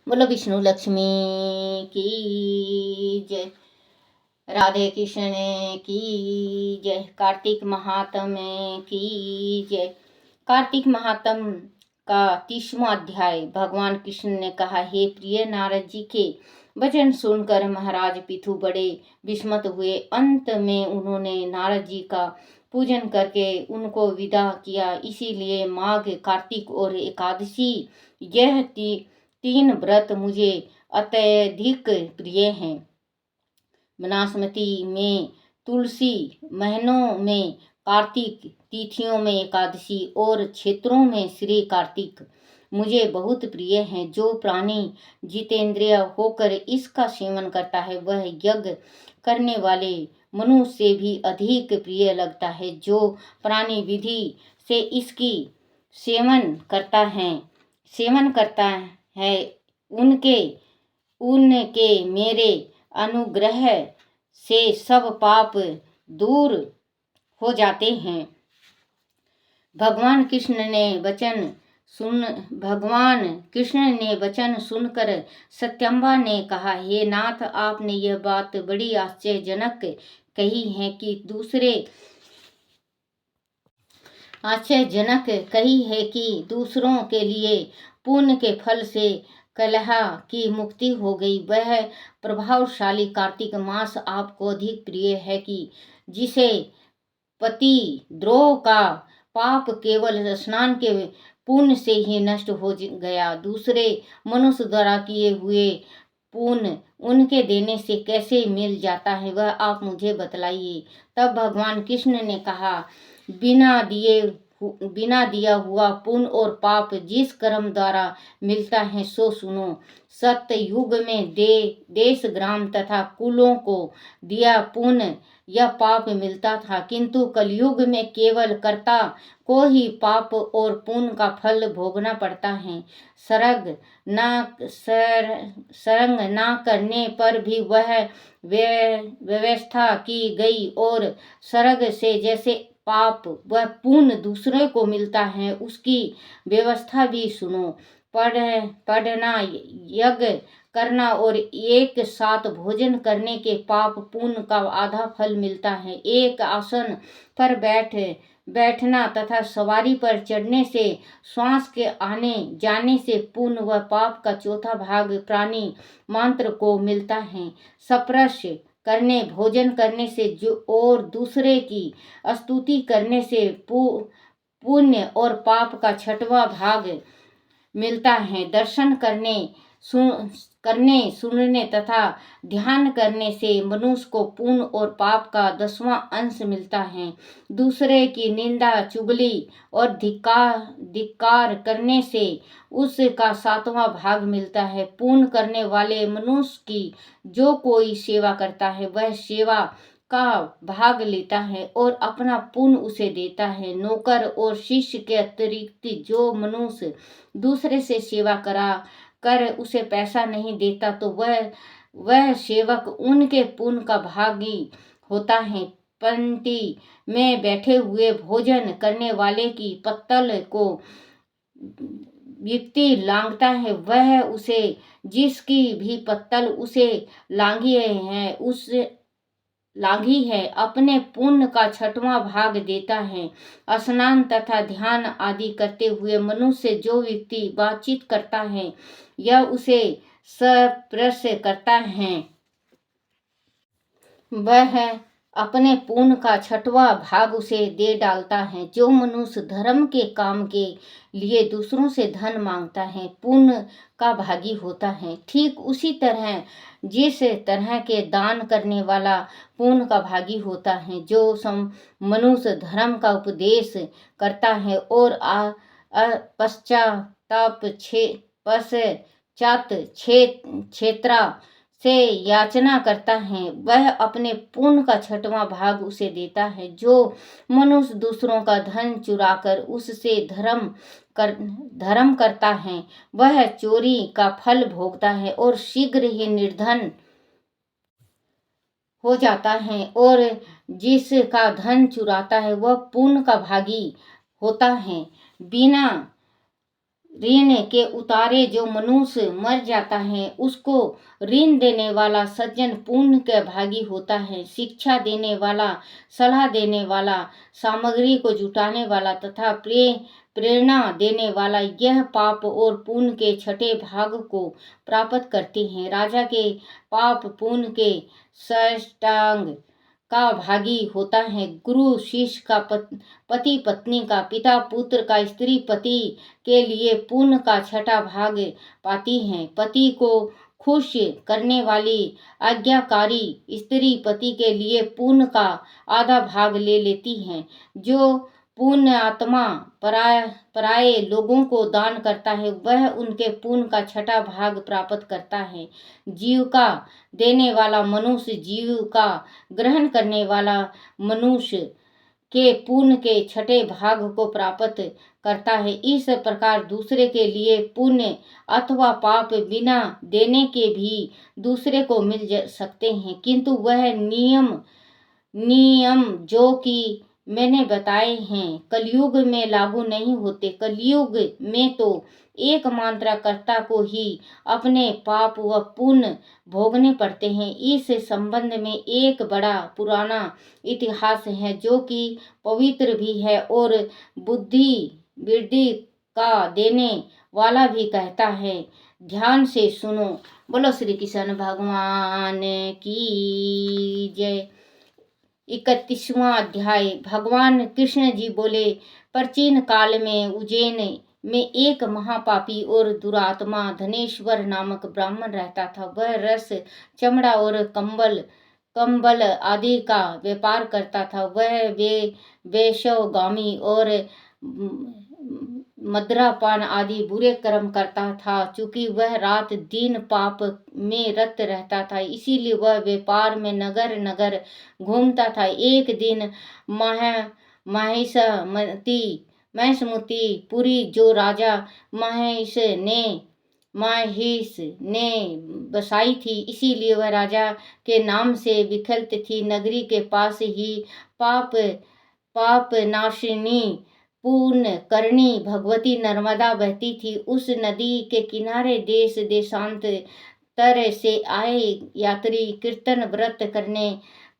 बोलो विष्णु लक्ष्मी की जय। राधे कृष्ण की जय। कार्तिक महात्म्य की जय। कार्तिक महात्म्य का 30वां अध्याय। भगवान कृष्ण ने कहा, हे प्रिय नारद जी के वचन सुनकर महाराज पिथु बड़े विस्मित हुए। अंत में उन्होंने नारद जी का पूजन करके उनको विदा किया। इसीलिए माघ, कार्तिक और एकादशी, यह तीन व्रत मुझे अत्यधिक प्रिय हैं। बनास्मती में तुलसी, महीनों में कार्तिक, तिथियों में एकादशी और क्षेत्रों में श्री कार्तिक मुझे बहुत प्रिय हैं। जो प्राणी जितेंद्रिय होकर इसका सेवन करता है वह यज्ञ करने वाले मनुष्य से भी अधिक प्रिय लगता है। जो प्राणी विधि से इसकी सेवन करता है उनके मेरे अनुग्रह से सब पाप दूर हो जाते हैं। भगवान कृष्ण ने वचन सुनकर सत्यम्बा ने कहा, हे नाथ, आपने यह बात बड़ी आश्चर्यजनक कही है कि दूसरों के लिए पुण्य के फल से कलह की मुक्ति हो गई। वह प्रभावशाली कार्तिक मास आपको अधिक प्रिय है कि जिसे पति द्रोह का पाप केवल स्नान के पुण्य से ही नष्ट हो गया। दूसरे मनुष्य द्वारा किए हुए पुण्य उनके देने से कैसे मिल जाता है, वह आप मुझे बतलाइए। तब भगवान कृष्ण ने कहा, बिना दिया हुआ पुण्य और पाप जिस कर्म द्वारा मिलता है सो सुनो। सत्य युग में देश, ग्राम तथा कुलों को दिया पुण्य या पाप मिलता था, किंतु कलयुग में केवल कर्ता को ही पाप और पुण्य का फल भोगना पड़ता है। सरंग ना करने पर भी वह व्यवस्था की गई और सरग से जैसे पाप व पुण्य दूसरे को मिलता है उसकी व्यवस्था भी सुनो। पढ़ना, यज्ञ करना और एक साथ भोजन करने के पाप पुण्य का आधा फल मिलता है। एक आसन पर बैठना तथा सवारी पर चढ़ने से श्वास के आने जाने से पुण्य व पाप का चौथा भाग प्राणी मात्र को मिलता है। स्पर्श करने, भोजन करने से और दूसरे की स्तुति करने से पुण्य और पाप का छठवां भाग मिलता है। दर्शन करने, सुनने तथा ध्यान करने से मनुष्य को पुण्य और पाप का 10वां अंश मिलता है। दूसरे की निंदा, चुगली और धिक्कार करने से उसका 7वां भाग मिलता है। पुण्य करने वाले मनुष्य की जो कोई सेवा करता है वह सेवा का भाग लेता है और अपना पुण्य उसे देता है। नौकर और शिष्य के अतिरिक्त जो मनुष्य दूसरे से सेवा कर उसे पैसा नहीं देता तो वह सेवक उनके पुण्य का भागी होता है। पंक्ति में बैठे हुए भोजन करने वाले की पत्तल को व्यक्ति लांघता है, वह उसे जिसकी भी पत्तल उसे लांघी है अपने पुण्य का 6वां भाग देता है। स्नान तथा ध्यान आदि करते हुए मनुष्य जो व्यक्ति बातचीत करता है या उसे स्पर्श करता है वह अपने पुण्य का 6वां भाग उसे दे डालता है। जो मनुष्य धर्म के काम के लिए दूसरों से धन मांगता है पुण्य का भागी होता है। ठीक उसी तरह जिस तरह के दान करने वाला पुण्य का भागी होता है। जो मनुष्य धर्म का उपदेश करता है और पश्चात क्षेत्रा से याचना करता है वह अपने पुण्य का 6वां भाग उसे देता है। जो मनुष्य दूसरों का धन चुराकर उससे धर्म करता है वह चोरी का फल भोगता है और शीघ्र ही निर्धन हो जाता है। और जिसका धन चुराता है वह पुण्य का भागी होता है। बिना ऋण के उतारे जो मनुष्य मर जाता है उसको ऋण देने वाला सज्जन पुण्य के भागी होता है। शिक्षा देने वाला, सलाह देने वाला, सामग्री को जुटाने वाला तथा प्रेरणा देने वाला यह पाप और पुण्य के छठे भाग को प्राप्त करते हैं। राजा के पाप पुण्य के षष्टांग का भागी होता है। गुरु शिष्य का, पति पत्नी का, पिता पुत्र का, स्त्री पति के लिए पुण्य का छठा भाग पाती है। पति को खुश करने वाली आज्ञाकारी स्त्री पति के लिए पुण्य का आधा भाग ले लेती है। जो पुण्य आत्मा पराये लोगों को दान करता है वह उनके पुण्य का छठा भाग प्राप्त करता है। जीविका देने वाला मनुष्य जीविका ग्रहण करने वाला मनुष्य के पुण्य के छठे भाग को प्राप्त करता है। इस प्रकार दूसरे के लिए पुण्य अथवा पाप बिना देने के भी दूसरे को मिल सकते हैं, किंतु वह नियम जो कि मैंने बताए हैं कलयुग में लागू नहीं होते। कलयुग में तो एकमात्र कर्ता को ही अपने पाप व पुण्य भोगने पड़ते हैं। इस संबंध में एक बड़ा पुराना इतिहास है जो कि पवित्र भी है और बुद्धि वृद्धि का देने वाला भी कहता है। ध्यान से सुनो। बोलो श्री कृष्ण भगवान की जय। 31वां अध्याय। भगवान कृष्ण जी बोले, प्राचीन काल में उज्जैन में एक महापापी और दुरात्मा धनेश्वर नामक ब्राह्मण रहता था। वह रस, चमड़ा और कंबल आदि का व्यापार करता था। वह वैश्यगामी और मद्रापान आदि बुरे कर्म करता था। चूंकि वह रात दिन पाप में रत रहता था इसीलिए वह व्यापार में नगर नगर घूमता था। एक दिन महिषमती पुरी जो राजा महिष ने बसाई थी इसीलिए वह राजा के नाम से विख्यात थी। नगरी के पास ही पाप नाशिनी पूर्ण करणी भगवती नर्मदा बहती थी। उस नदी के किनारे देश देशांतर से आए यात्री कीर्तन व्रत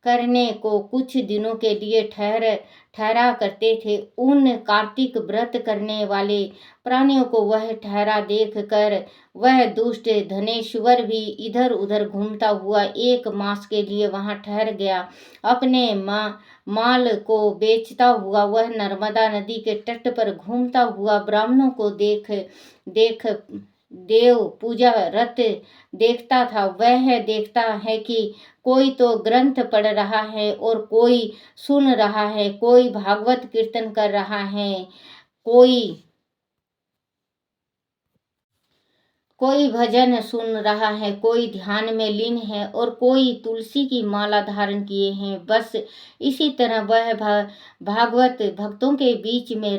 करने को कुछ दिनों के लिए ठहरा करते थे। उन कार्तिक व्रत करने वाले प्राणियों को वह ठहरा देख कर वह दुष्ट धनेश्वर भी इधर उधर घूमता हुआ 1 मास के लिए वहां ठहर गया। अपने माल को बेचता हुआ वह नर्मदा नदी के तट पर घूमता हुआ ब्राह्मणों को देख देव पूजा रत देखता था। वह देखता है कि कोई तो ग्रंथ पढ़ रहा है और कोई सुन रहा है, कोई भागवत कीर्तन कर रहा है, कोई भजन सुन रहा है, कोई ध्यान में लीन है और कोई तुलसी की माला धारण किए हैं। बस इसी तरह वह भागवत भक्तों के बीच में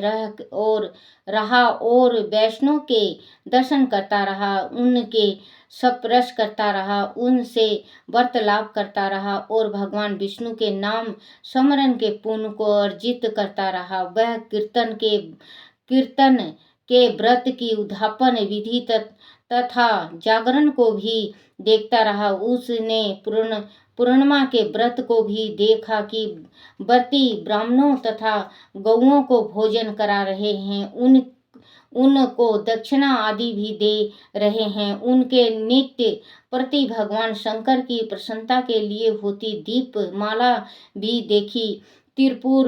रहा और वैष्णव के दर्शन करता रहा, उनके स्पर्श करता रहा, उनसे वार्तालाप करता रहा और भगवान विष्णु के नाम स्मरण के पुण्य को अर्जित करता रहा। वह कीर्तन के व्रत की उद्यापन विधि तथा जागरण को भी देखता रहा। उसने पूर्णिमा के व्रत को भी देखा कि व्रती ब्राह्मणों तथा गौओं को भोजन करा रहे हैं, उनको दक्षिणा आदि भी दे रहे हैं। उनके नित्य प्रति भगवान शंकर की प्रसन्नता के लिए होती दीप माला भी देखी। त्रिपुर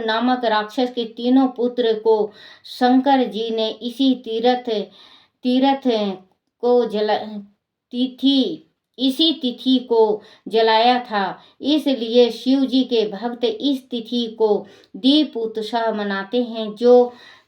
नामक राक्षस के 3 पुत्र को शंकर जी ने इसी तिथि को जलाया था। इसलिए शिव जी के भक्त इस तिथि को दीप उत्सव मनाते हैं।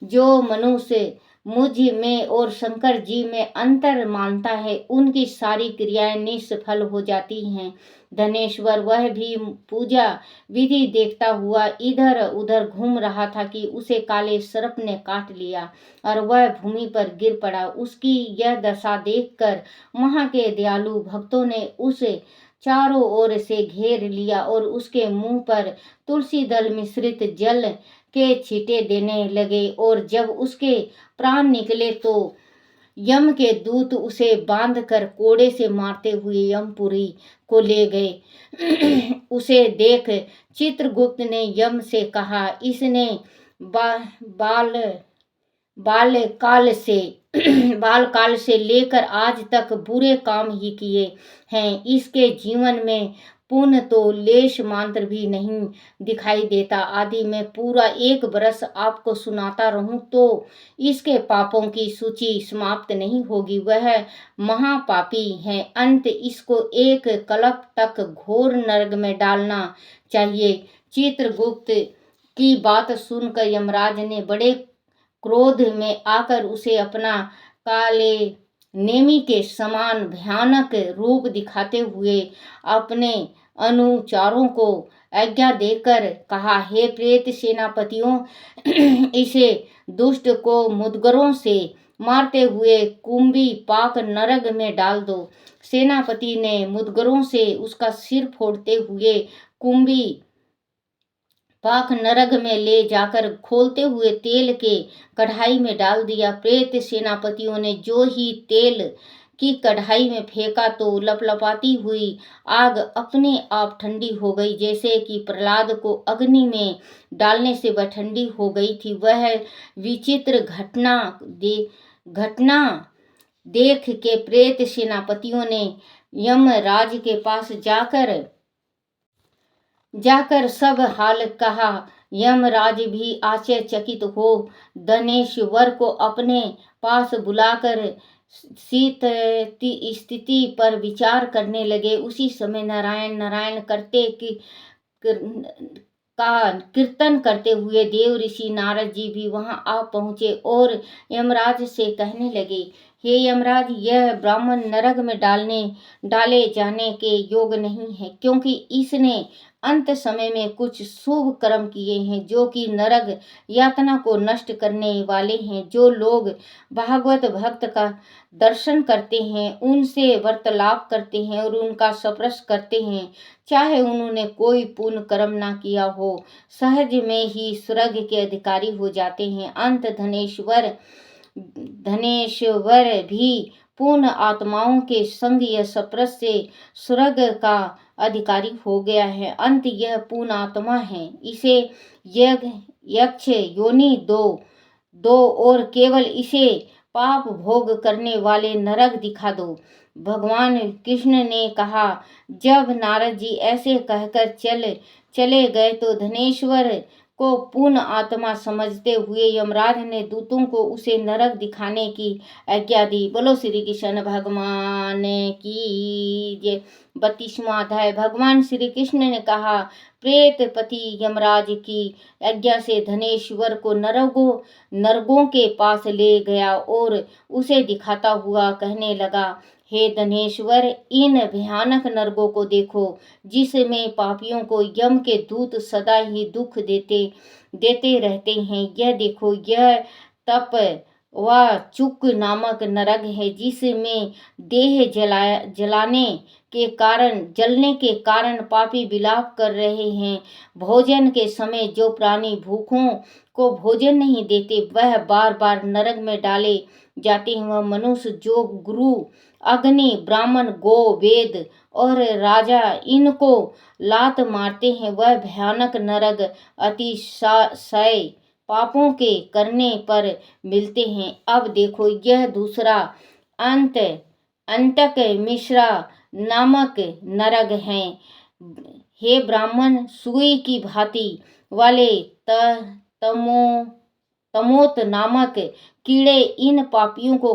जो मनुष्य मुझ में और शंकर जी में अंतर मानता है उनकी सारी क्रियाएं निष्फल हो जाती हैं। धनेश्वर वह भी पूजा विधि देखता हुआ इधर उधर घूम रहा था कि उसे काले सर्प ने काट लिया और वह भूमि पर गिर पड़ा। उसकी यह दशा देखकर वहां के दयालु भक्तों ने उस चारों ओर से घेर लिया और उसके मुंह पर तुलसी दल मिश्रित जल के छींटे देने लगे। और जब उसके प्राण निकले तो यम के दूत उसे बांधकर कोड़े से मारते हुए यमपुरी को ले गए। उसे देख चित्रगुप्त ने यम से कहा, इसने बाल बाल्यकाल से बालकाल से लेकर आज तक बुरे काम ही किए हैं। इसके जीवन में पुण्य तो लेश मात्र भी नहीं दिखाई देता। आदि मैं पूरा 1 बरस आपको सुनाता रहूं तो इसके पापों की सूची समाप्त नहीं होगी। वह महापापी है। अंत इसको 1 कल्प तक घोर नरक में डालना चाहिए। चित्रगुप्त की बात सुनकर यमराज ने बड़े क्रोध में आकर उसे अपना काले नेमी के समान भयानक रूप दिखाते हुए अपने अनुचरों को आज्ञा देकर कहा, हे प्रेत सेनापतियों, इसे दुष्ट को मुदगरों से मारते हुए कुंभी पाक नरक में डाल दो। सेनापति ने मुदगरों से उसका सिर फोड़ते हुए कुंभी पाक नरक में ले जाकर खोलते हुए तेल के कढ़ाई में डाल दिया। प्रेत सेनापतियों ने जो ही तेल की कढ़ाई में फेंका तो लपलपाती हुई आग अपने आप ठंडी हो गई, जैसे कि प्रहलाद को अग्नि में डालने से वह ठंडी हो गई थी। वह विचित्र घटना देख के प्रेत सेनापतियों ने यमराज के पास जाकर सब हाल कहा। यमराज भी आश्चर्यचकित हो धनेश्वर को अपने पास बुलाकर स्थिति पर विचार करने लगे। उसी समय नारायण नारायण कीर्तन करते हुए देव ऋषि नारद जी भी वहां आ पहुंचे और यमराज से कहने लगे, हे यमराज, यह ब्राह्मण नरक में डाले जाने के योग नहीं है, क्योंकि इसने अंत समय में कुछ शुभ कर्म किए हैं जो कि नरक यातना को नष्ट करने वाले हैं। जो लोग भागवत भक्त का दर्शन करते हैं, उनसे वार्तालाप करते हैं और उनका स्पर्श करते हैं, चाहे उन्होंने कोई पुण्य कर्म ना किया हो, सहज में ही स्वर्ग के अधिकारी हो जाते हैं। अंत धनेश्वर भी पूर्ण आत्माओं के संग यह स्पर्श से स्वर्ग का अधिकारी हो गया है। अंत यह पूर्ण आत्मा है, इसे यक्ष योनि दो और केवल इसे पाप भोग करने वाले नरक दिखा दो। भगवान कृष्ण ने कहा। जब नारद जी ऐसे कहकर चले गए तो धनेश्वर को पूर्ण आत्मा समझते हुए यमराज ने दूतों को उसे नरक दिखाने की आज्ञा दी। बोलो श्री कृष्ण भगवान की जय। 32वां अध्याय। भगवान श्री कृष्ण ने कहा, प्रेतपति यमराज की आज्ञा से धनेश्वर को नरगों के पास ले गया और उसे दिखाता हुआ कहने लगा, हे धनेश्वर, इन भयानक नरकों को देखो जिसमें पापियों को यम के दूत सदा ही दुख देते रहते हैं। यह देखो, यह तप व चुक नामक नरक है, जिसमें देह जलने के कारण पापी विलाप कर रहे हैं। भोजन के समय जो प्राणी भूखों को भोजन नहीं देते, वह बार बार नरक में डाले जाते हैं। वह मनुष्य जो गुरु, अग्नि, ब्राह्मण, गो, वेद और राजा इनको लात मारते हैं, वह भयानक नरक अतिशय पापों के करने पर मिलते हैं। अब देखो, यह दूसरा अंतक मिश्रा नामक नरक है। हे ब्राह्मण, सुई की भांति वाले तमोत नामक कीड़े इन पापियों को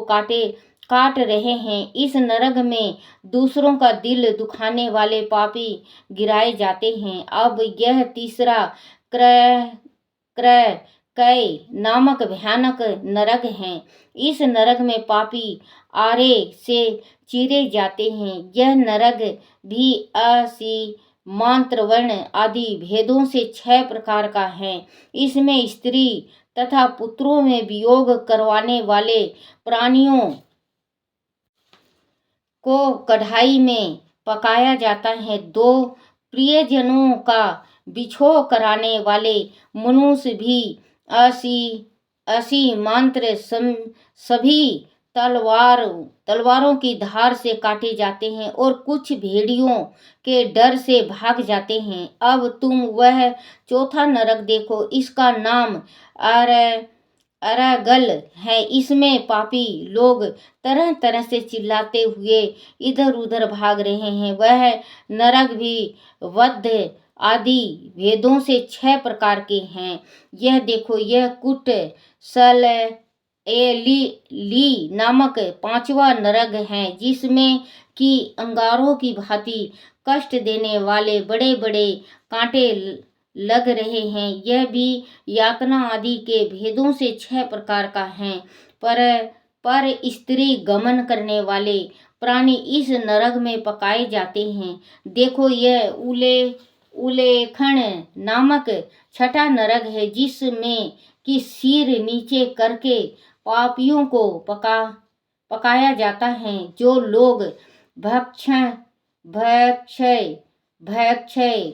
काट रहे हैं। इस नरक में दूसरों का दिल दुखाने वाले पापी गिराए जाते हैं। अब यह तीसरा कै नामक भयानक नरक है। इस नरक में पापी आरे से चीरे जाते हैं। यह नरक भी असीमांत वर्ण आदि भेदों से 6 प्रकार का है। इसमें स्त्री तथा पुत्रों में वियोग करवाने वाले प्राणियों को कढ़ाई में पकाया जाता है। दो प्रियजनों का बिछोह कराने वाले मनुष्य भी असी असी मात्र सभी तलवारों की धार से काटे जाते हैं और कुछ भेड़ियों के डर से भाग जाते हैं। अब तुम वह चौथा नरक देखो, इसका नाम अरागल है। इसमें पापी लोग तरह तरह से चिल्लाते हुए इधर उधर भाग रहे हैं। वह नरक भी वध आदि भेदों से 6 प्रकार के हैं। यह देखो, यह कुट सल ली नामक 5वां नरक है, जिसमें कि अंगारों की भांति कष्ट देने वाले बड़े बड़े कांटे लग रहे हैं। यह भी यातना आदि के भेदों से 6 प्रकार का है। पर स्त्री गमन करने वाले प्राणी इस नरक में पकाए जाते हैं। देखो, यह उलेखण नामक 6ठा नरक है, जिसमें कि सिर नीचे करके पापियों को पकाया जाता है। जो लोग भक्षय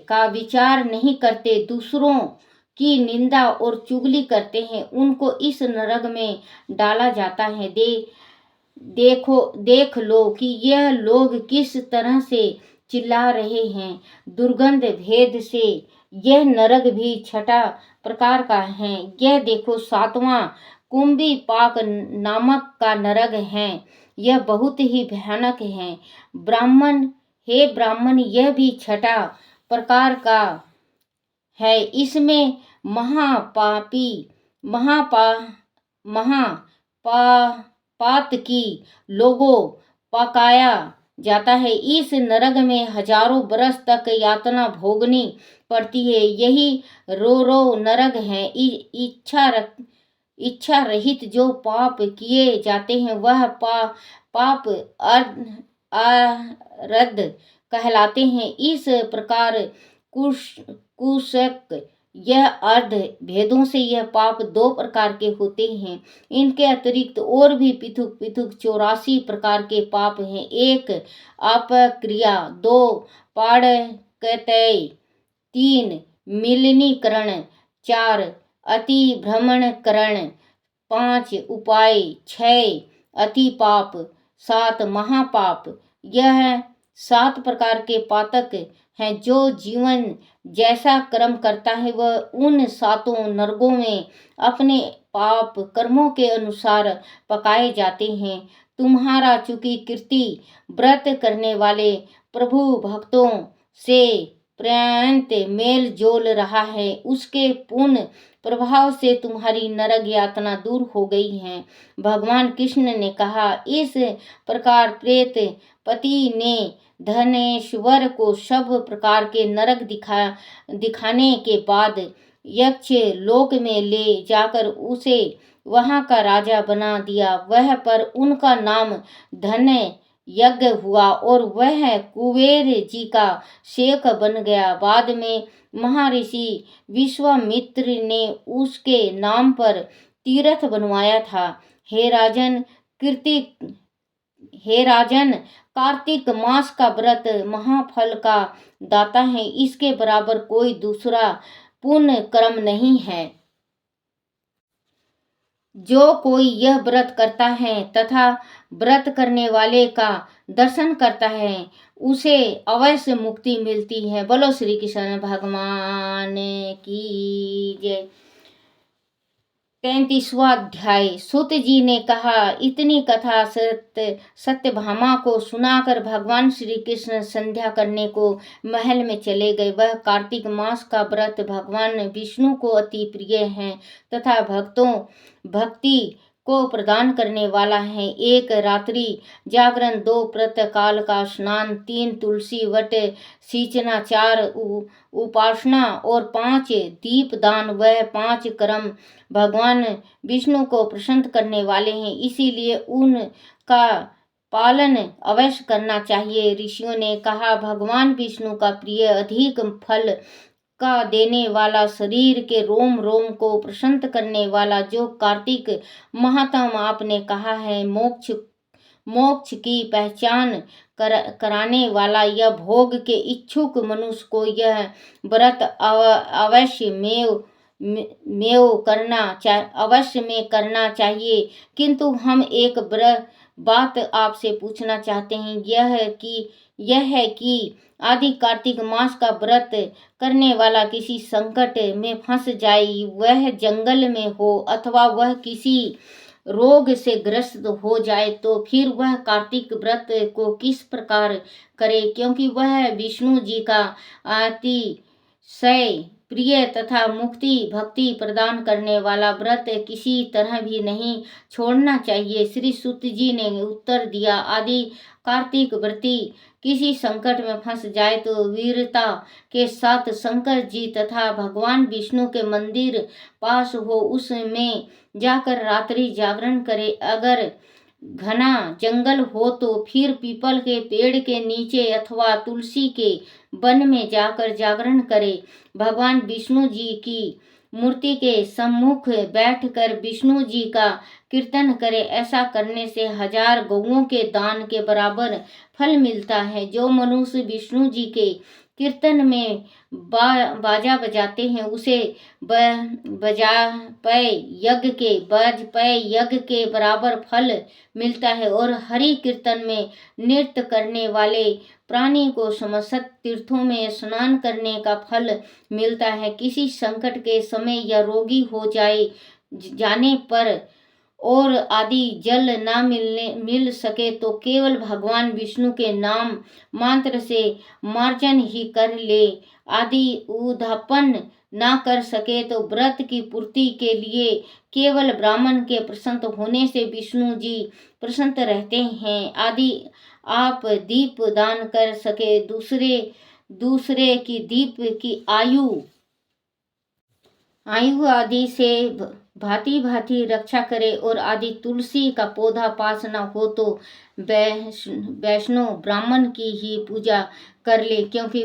का विचार नहीं करते, दूसरों की निंदा और चुगली करते हैं, उनको इस नरक में डाला जाता है। देख लो कि यह लोग किस तरह से चिल्ला रहे हैं। दुर्गंध भेद से यह नरक भी 6ठा प्रकार का है। यह देखो, 7वां कुंभी पाक नामक का नरक है। यह बहुत ही भयानक है। हे ब्राह्मण, यह भी 6ठा प्रकार का है। इसमें महापात की लोगों पकाया जाता है। इस नरक में हजारों बरस तक यातना भोगनी पड़ती है। यही रो नरक है। इच्छा रहित जो पाप किए जाते हैं, वह पाप अरद कहलाते हैं। इस प्रकार कुशक यह अर्ध भेदों से यह पाप 2 प्रकार के होते हैं। इनके अतिरिक्त और भी पिथुक 84 प्रकार के पाप हैं। 1 अपक्रिया, 2 पाड़कतय, 3 मिलनीकरण, 4 अतिभ्रमणकरण, 5 उपाय, 6 अतिपाप, 7 महापाप। यह 7 प्रकार के पातक हैं। जो जीवन जैसा कर्म करता है, वह उन 7 नरकों में अपने पाप कर्मों के अनुसार पकाए जाते हैं। तुम्हारा चूंकि कीर्ति व्रत करने वाले प्रभु भक्तों से पर्यंत मेल जोल रहा है, उसके पुण्य प्रभाव से तुम्हारी नरक यातना दूर हो गई है। भगवान कृष्ण ने कहा, इस प्रकार प्रेत पति ने धनेश्वर को सब प्रकार के नरक दिखाने के बाद यक्ष लोक में ले जाकर उसे वहां का राजा बना दिया। वह पर उनका नाम धन्य यज्ञ हुआ और वह कुबेर जी का शेख बन गया। बाद में महर्षि विश्वामित्र ने उसके नाम पर तीर्थ बनवाया था। हे राजन, कार्तिक मास का व्रत महाफल का दाता है। इसके बराबर कोई दूसरा पुण्य कर्म नहीं है। जो कोई यह व्रत करता है तथा व्रत करने वाले का दर्शन करता है, उसे अवश्य मुक्ति मिलती है। बोलो श्री कृष्ण भगवान की जय। 33वां अध्याय। सूत जी ने कहा, इतनी कथा सत्यभामा को सुनाकर भगवान श्री कृष्ण संध्या करने को महल में चले गए। वह कार्तिक मास का व्रत भगवान विष्णु को अति प्रिय है तथा भक्ति को प्रदान करने वाला है। 1 रात्रि जागरण, 2 प्रातः काल का स्नान, 3 तुलसी वट सींचना, 4 उपासना और 5 दीपदान। वह 5 कर्म भगवान विष्णु को प्रसन्न करने वाले हैं, इसीलिए उनका पालन अवश्य करना चाहिए। ऋषियों ने कहा, भगवान विष्णु का प्रिय, अधिक फल का देने वाला, शरीर के रोम रोम को प्रसन्न करने वाला जो कार्तिक महात्म आपने कहा है, मोक्ष की पहचान कराने वाला यह भोग के इच्छुक मनुष्य को यह व्रत अवश्य में करना चाहिए। किंतु हम एक बात आपसे पूछना चाहते हैं, यह है कि आदि कार्तिक मास का व्रत करने वाला किसी संकट में फंस जाए, वह जंगल में हो अथवा वह किसी रोग से ग्रस्त हो जाए, तो फिर वह कार्तिक व्रत को किस प्रकार करे, क्योंकि वह विष्णु जी का अतिशय प्रिय तथा मुक्ति भक्ति प्रदान करने वाला व्रत किसी तरह भी नहीं छोड़ना चाहिए। श्री सूत जी ने उत्तर दिया, आदि कार्तिक व्रती किसी संकट में फंस जाए तो वीरता के साथ शंकर जी तथा भगवान विष्णु के मंदिर पास हो उसमें जाकर रात्रि जागरण करे। अगर घना जंगल हो तो फिर पीपल के पेड़ के नीचे अथवा तुलसी के वन में जाकर जागरण करे। भगवान विष्णु जी की मूर्ति के सम्मुख बैठकर विष्णु जी का कीर्तन करे। ऐसा करने से 1000 गौओं के दान के बराबर फल मिलता है। जो मनुष्य विष्णु जी के कीर्तन में बाजा बजाते हैं उसे वाजपेय यज्ञ के बराबर फल मिलता है, और हरि कीर्तन में नृत्य करने वाले प्राणी को समस्त तीर्थों में स्नान करने का फल मिलता है। किसी संकट के समय या रोगी हो जाने पर और आदि जल ना मिल सके तो केवल भगवान विष्णु के नाम मंत्र से मार्जन ही कर ले। आदि उद्यापन ना कर सके तो व्रत की पूर्ति के लिए केवल ब्राह्मण के प्रसन्न होने से विष्णु जी प्रसन्न रहते हैं। आदि आप दीप दान कर सके, दूसरे की दीप की आयु आदि से भांति भांति रक्षा करे, और आदि तुलसी का पौधा पास न हो तो वैष्णव ब्राह्मण की ही पूजा कर ले, क्योंकि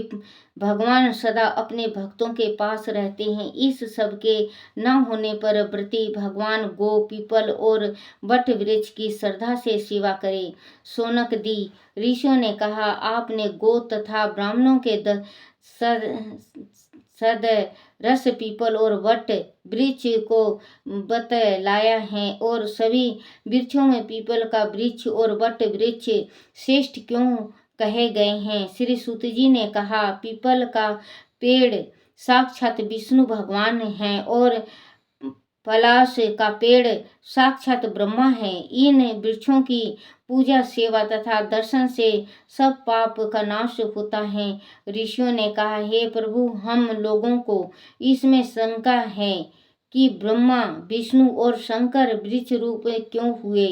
भगवान सदा अपने भक्तों के पास रहते हैं। इस सब के न होने पर व्रती भगवान गो, पीपल और वट वृक्ष की श्रद्धा से सेवा करे। सोनक दी ऋषियों ने कहा, आपने गो तथा ब्राह्मणों के सद रस पीपल और वट वृक्ष को बतलाया है, और सभी वृक्षों में पीपल का वृक्ष और वट वृक्ष श्रेष्ठ क्यों कहे गए हैं। श्री सूत जी ने कहा, पीपल का पेड़ साक्षात विष्णु भगवान हैं और पलाश का पेड़ साक्षात ब्रह्मा है। इन वृक्षों की पूजा सेवा तथा दर्शन से सब पाप का नाश होता है। ऋषियों ने कहा, हे प्रभु, हम लोगों को इसमें शंका है कि ब्रह्मा विष्णु और शंकर वृक्ष रूप क्यों हुए,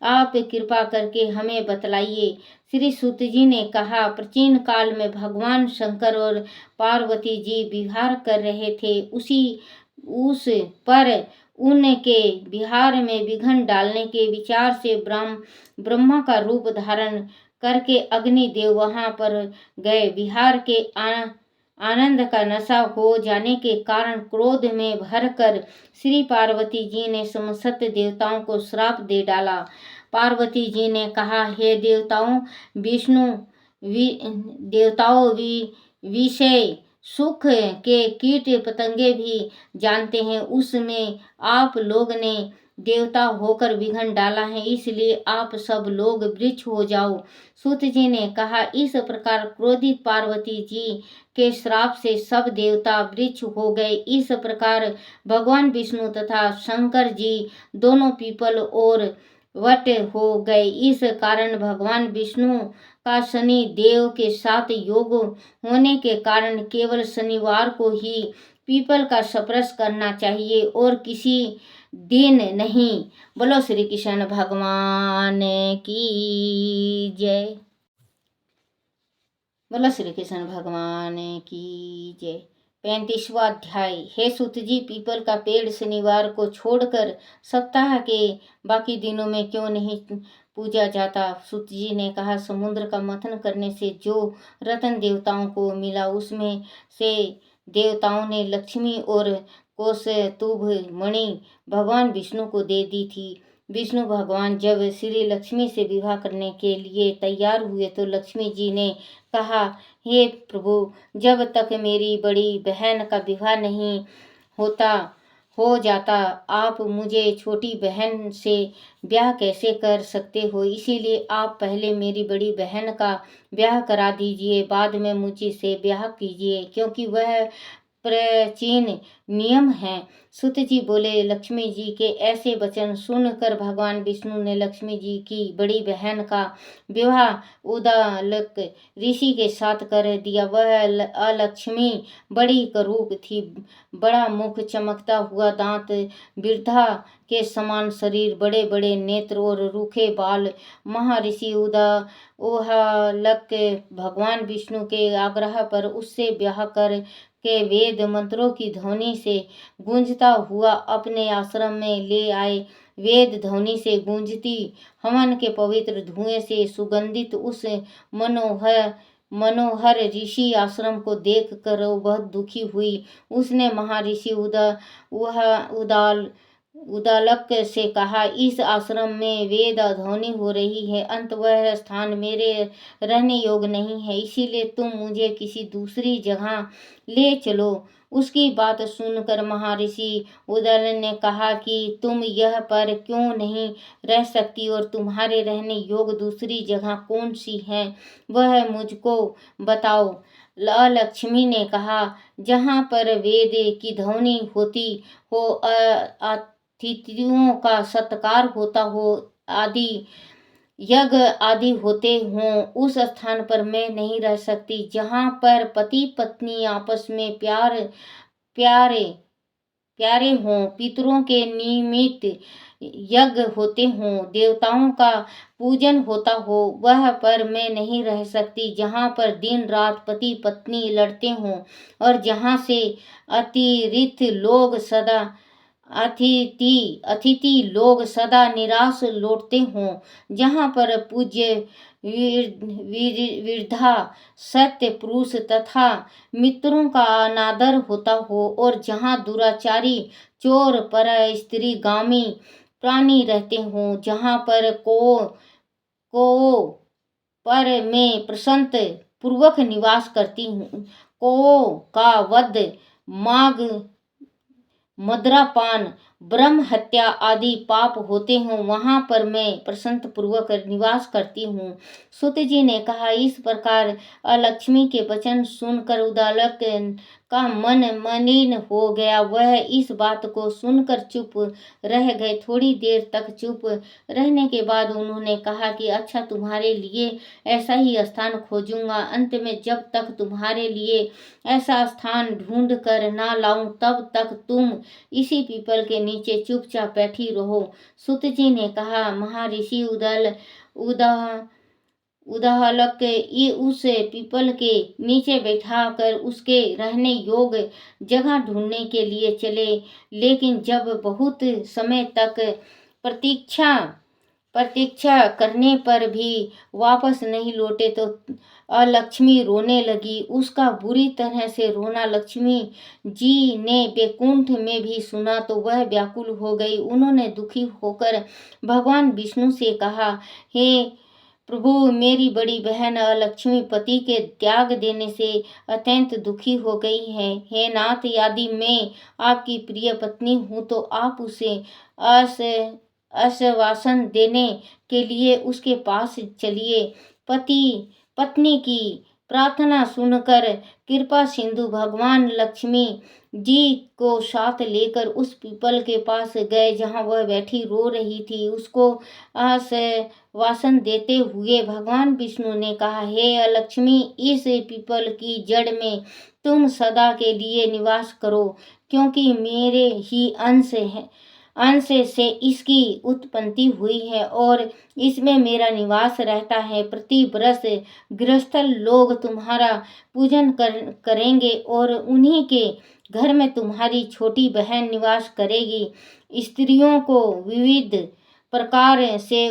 आप कृपा करके हमें बतलाइए। श्री सूत जी ने कहा, प्राचीन काल में भगवान शंकर और पार्वती जी विहार कर रहे थे। उस पर उनके विहार में विघ्न डालने के विचार से ब्रह्मा का रूप धारण करके अग्निदेव वहां पर गए। विहार के आनंद का नशा हो जाने के कारण क्रोध में भरकर श्री पार्वती जी ने समस्त देवताओं को श्राप दे डाला। पार्वती जी ने कहा, हे देवताओं विषय सुख के कीट पतंगे भी जानते हैं, उसमें आप लोग ने देवता होकर विघ्न डाला है, इसलिए आप सब लोग वृक्ष हो जाओ। सूत जी ने कहा, इस प्रकार क्रोधित पार्वती जी के श्राप से सब देवता वृक्ष हो गए। इस प्रकार भगवान विष्णु तथा शंकर जी दोनों पीपल और वट हो गए। इस कारण भगवान विष्णु का शनि देव के साथ योग होने के कारण केवल शनिवार को ही पीपल का स्पर्श करना चाहिए और किसी दिन नहीं। बोलो श्री कृष्ण भगवान की जय। बोलो श्री कृष्ण भगवान की जय। 35वां अध्याय। हे सूत जी, पीपल का पेड़ शनिवार को छोड़कर सप्ताह के बाकी दिनों में क्यों नहीं पूजा जाता। सूत जी ने कहा, समुद्र का मंथन करने से जो रतन देवताओं को मिला उसमें से देवताओं ने लक्ष्मी और कौस्तुभ मणि भगवान विष्णु को दे दी थी। विष्णु भगवान जब श्री लक्ष्मी से विवाह करने के लिए तैयार हुए तो लक्ष्मी जी ने कहा, हे प्रभु, जब तक मेरी बड़ी बहन का विवाह नहीं होता हो जाता आप मुझे छोटी बहन से ब्याह कैसे कर सकते हो। इसीलिए आप पहले मेरी बड़ी बहन का ब्याह करा दीजिए, बाद में मुझे से ब्याह कीजिए, क्योंकि वह प्राचीन नियम है। सुत जी बोले, लक्ष्मी जी के ऐसे वचन सुनकर भगवान विष्णु ने लक्ष्मी जी की बड़ी बहन का विवाह उदालक ऋषि के साथ कर दिया। वह अलक्ष्मी बड़ी करूप थी, बड़ा मुख, चमकता हुआ दांत, वृद्धा के समान शरीर, बड़े बड़े नेत्र और रूखे बाल। महर्षि उदालक भगवान विष्णु के आग्रह पर उससे ब्याह कर के वेद मंत्रों की ध्वनि से गूंजता हुआ अपने आश्रम में ले आए। वेद ध्वनि से गूंजती हवन के पवित्र धुएं से सुगंधित उस मनोहर ऋषि आश्रम को देख कर बहुत दुखी हुई। उसने महर्षि उदालक से कहा, इस आश्रम में वेद ध्वनि हो रही है, अंत वह स्थान मेरे रहने योग्य नहीं है, इसीलिए तुम मुझे किसी दूसरी जगह ले चलो। उसकी बात सुनकर महर्षि उदल ने कहा कि तुम यह पर क्यों नहीं रह सकती और तुम्हारे रहने योग्य दूसरी जगह कौन सी है, वह मुझको बताओ। लक्ष्मी ने कहा, जहाँ पर वेद की ध्वनि होती हो, अतिथियों का सत्कार होता हो, आदि यज्ञ आदि होते हों, उस स्थान पर मैं नहीं रह सकती। जहाँ पर पति पत्नी आपस में प्यारे प्यारे हों, पितरों के निमित्त यज्ञ होते हों, देवताओं का पूजन होता हो, वह पर मैं नहीं रह सकती। जहाँ पर दिन रात पति पत्नी लड़ते हों और जहाँ से अतिरिक्त लोग सदा अतिथि लोग सदा निराश लौटते हों, जहाँ पर पूज्य वृद्धा सत्य पुरुष तथा मित्रों का अनादर होता हो और जहाँ दुराचारी चोर पर स्त्रीगामी प्राणी रहते हों, जहाँ पर पर मैं प्रसन्न पूर्वक निवास करती हूँ, का वध, माग, मद्रापान, ब्रह्म हत्या आदि पाप होते हों, वहाँ पर मैं प्रसन्न पूर्वक निवास करती हूँ। सुत जी ने कहा, इस प्रकार अलक्ष्मी के वचन सुनकर उदालक का मन मलिन हो गया। वह इस बात को सुनकर चुप रह गए। थोड़ी देर तक चुप रहने के बाद उन्होंने कहा कि अच्छा, तुम्हारे लिए ऐसा ही स्थान खोजूंगा। अंत में जब तक तुम्हारे लिए ऐसा स्थान ढूंढ कर ना लाऊं, तब तक तुम इसी पीपल के नीचे चुपचाप बैठी रहो। सुत जी ने कहा, महर्षि उदालक उस पीपल के नीचे बैठाकर उसके रहने योग्य जगह ढूंढने के लिए चले, लेकिन जब बहुत समय तक प्रतीक्षा करने पर भी वापस नहीं लौटे तो लक्ष्मी रोने लगी। उसका बुरी तरह से रोना लक्ष्मी जी ने वैकुंठ में भी सुना तो वह व्याकुल हो गई। उन्होंने दुखी होकर भगवान विष्णु से कहा, हे प्रभु, मेरी बड़ी बहन लक्ष्मी पति के त्याग देने से अत्यंत दुखी हो गई है। हे नाथ, यदि मैं आपकी प्रिय पत्नी हूँ तो आप उसे आश्वासन देने के लिए उसके पास चलिए। पत्नी की प्रार्थना सुनकर कृपा सिंधु भगवान लक्ष्मी जी को साथ लेकर उस पीपल के पास गए जहां वह बैठी रो रही थी। उसको आश्वासन देते हुए भगवान विष्णु ने कहा, हे लक्ष्मी, इस पीपल की जड़ में तुम सदा के लिए निवास करो, क्योंकि मेरे ही अंश से इसकी उत्पत्ति हुई है और इसमें मेरा निवास रहता है। प्रति वर्ष गृहस्थ लोग तुम्हारा पूजन करेंगे और उन्हीं के घर में तुम्हारी छोटी बहन निवास करेगी। स्त्रियों को विविध प्रकार से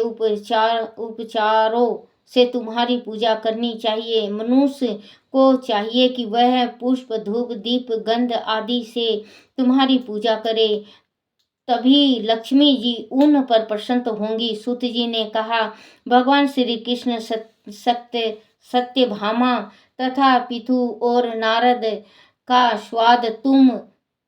उपचारों से तुम्हारी पूजा करनी चाहिए। मनुष्य को चाहिए कि वह पुष्प, धूप, दीप, गंध आदि से तुम्हारी पूजा करे तभी लक्ष्मी जी उन पर प्रसन्न होंगी। सूत जी ने कहा, भगवान श्री कृष्ण सत्यभामा तथा पितु और नारद का स्वाद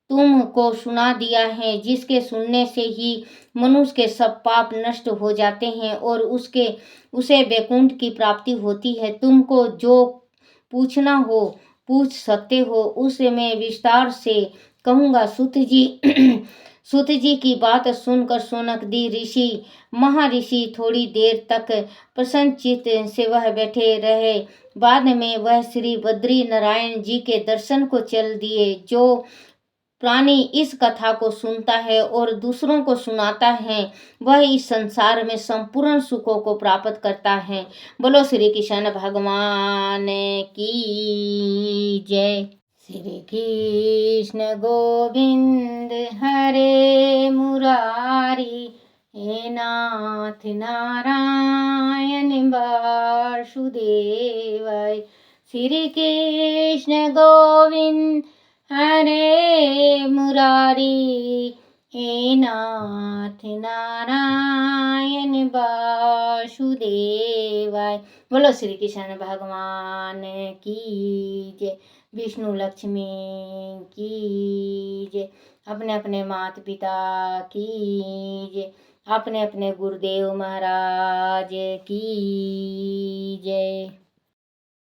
तुमको सुना दिया है, जिसके सुनने से ही मनुष्य के सब पाप नष्ट हो जाते हैं और उसे वैकुंठ की प्राप्ति होती है। तुमको जो पूछना हो पूछ सकते हो, उसे मैं विस्तार से कहूँगा। सूत जी की बात सुनकर सोनकदी ऋषि महर्षि थोड़ी देर तक प्रसन्नचित्त से वह बैठे रहे। बाद में वह श्री बद्री नारायण जी के दर्शन को चल दिए। जो प्राणी इस कथा को सुनता है और दूसरों को सुनाता है, वह इस संसार में संपूर्ण सुखों को प्राप्त करता है। बोलो श्री कृष्ण भगवान की जय। श्री कृष्ण गोविंद हरे मुरारी, हे नाथ नारायण वासुदेवाय। श्री कृष्ण गोविंद हरे मुरारी, हे नाथ नारायण वासुदेवाय। बोलो श्री कृष्ण भगवान की जय। विष्णु लक्ष्मी की जय। अपने अपने माता पिता की जय। अपने अपने गुरुदेव महाराज की जय।